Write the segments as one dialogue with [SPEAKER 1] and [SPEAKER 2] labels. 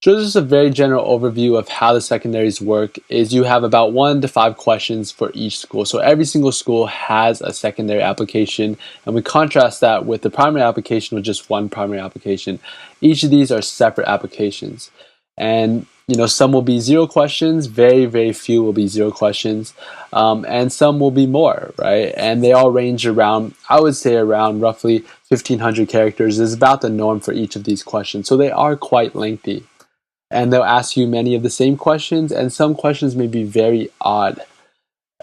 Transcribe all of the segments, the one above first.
[SPEAKER 1] So just a very general overview of how the secondaries work is you have about 1 to 5 questions for each school. So every single school has a secondary application, and we contrast that with the primary application with just one primary application. Each of these are separate applications. And some will be 0 questions, very, very few will be 0 questions, and some will be more, right? And they all range around, I would say around roughly 1,500 characters is about the norm for each of these questions. So they are quite lengthy. And they'll ask you many of the same questions, and some questions may be very odd.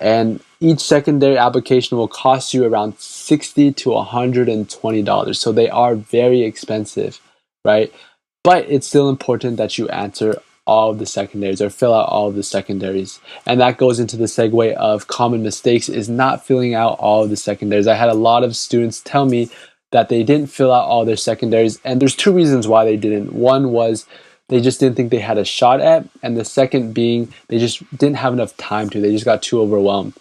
[SPEAKER 1] And each secondary application will cost you around $60 to $120. So they are very expensive, right? But it's still important that you answer all of the secondaries or fill out all of the secondaries. And that goes into the segue of common mistakes is not filling out all of the secondaries. I had a lot of students tell me that they didn't fill out all their secondaries, and there's 2 reasons why they didn't. One was they just didn't think they had a shot at, and the second being they just didn't have enough time to. They just got too overwhelmed.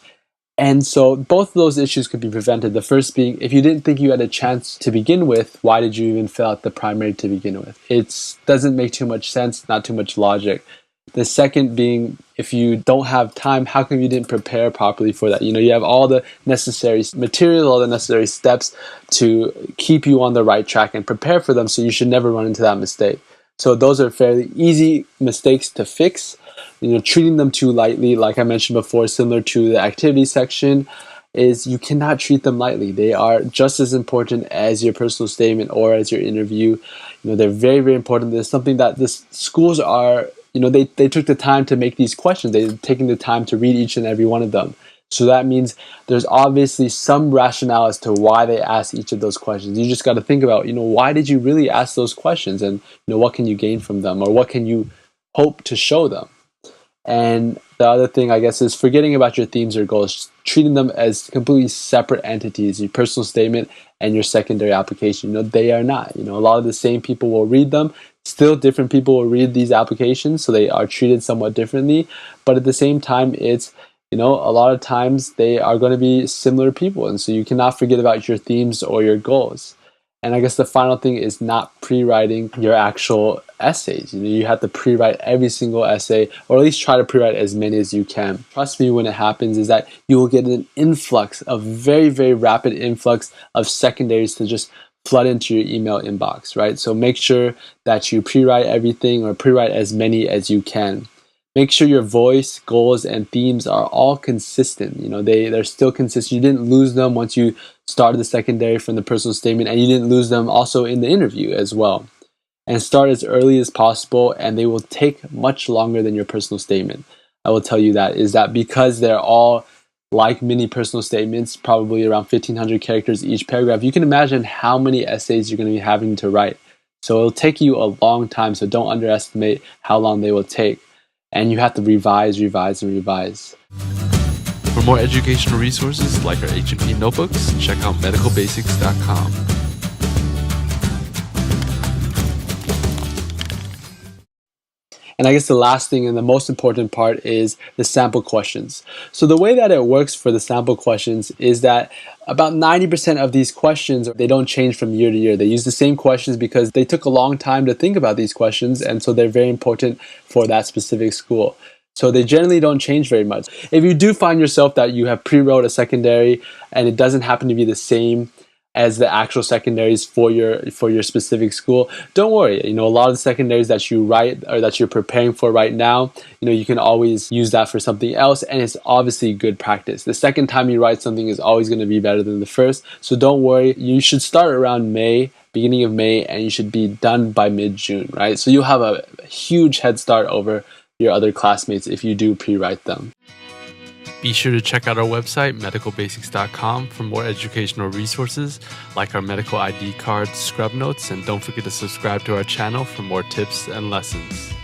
[SPEAKER 1] And so both of those issues could be prevented. The first being, if you didn't think you had a chance to begin with, why did you even fill out the primary to begin with? It doesn't make too much sense, not too much logic. The second being, if you don't have time, how come you didn't prepare properly for that? You have all the necessary material, all the necessary steps to keep you on the right track and prepare for them, so you should never run into that mistake. So those are fairly easy mistakes to fix. Treating them too lightly, like I mentioned before, similar to the activity section, is you cannot treat them lightly. They are just as important as your personal statement or as your interview. They're very, very important. There's something that the schools are, they took the time to make these questions. They're taking the time to read each and every one of them. So that means there's obviously some rationale as to why they asked each of those questions. You just got to think about, why did you really ask those questions, and what can you gain from them, or what can you hope to show them? And the other thing, I guess, is forgetting about your themes or goals, treating them as completely separate entities. Your personal statement and your secondary application, they are not. A lot of the same people will read them. Still, different people will read these applications, so they are treated somewhat differently. But at the same time, it's a lot of times they are going to be similar people, and so you cannot forget about your themes or your goals. And I guess the final thing is not pre-writing your actual essays. You have to pre-write every single essay, or at least try to pre-write as many as you can. Trust me, when it happens, is that you will get an influx, a very, very rapid influx of secondaries to just flood into your email inbox, right? So make sure that you pre-write everything, or pre-write as many as you can. Make sure your voice, goals, and themes are all consistent. They're still consistent. You didn't lose them once you started the secondary from the personal statement, and you didn't lose them also in the interview as well. And start as early as possible, and they will take much longer than your personal statement. I will tell you that, is that because they're all like mini personal statements, probably around 1,500 characters each paragraph, you can imagine how many essays you're going to be having to write. So it'll take you a long time, so don't underestimate how long they will take. And you have to revise, and revise.
[SPEAKER 2] For more educational resources like our H&P notebooks, check out medicalbasics.com.
[SPEAKER 1] And I guess the last thing and the most important part is the sample questions. So the way that it works for the sample questions is that about 90% of these questions, they don't change from year to year. They use the same questions because they took a long time to think about these questions, and so they're very important for that specific school. So they generally don't change very much. If you do find yourself that you have pre-wrote a secondary and it doesn't happen to be the same as the actual secondaries for your specific school, don't worry. A lot of the secondaries that you write or that you're preparing for right now, you can always use that for something else, and it's obviously good practice. The second time you write something is always going to be better than the first, so don't worry. You should start around May, beginning of May, and you should be done by mid-June, right? So you'll have a huge head start over your other classmates if you do pre-write them.
[SPEAKER 2] Be sure to check out our website, medicalbasics.com, for more educational resources like our medical ID card, scrub notes, and don't forget to subscribe to our channel for more tips and lessons.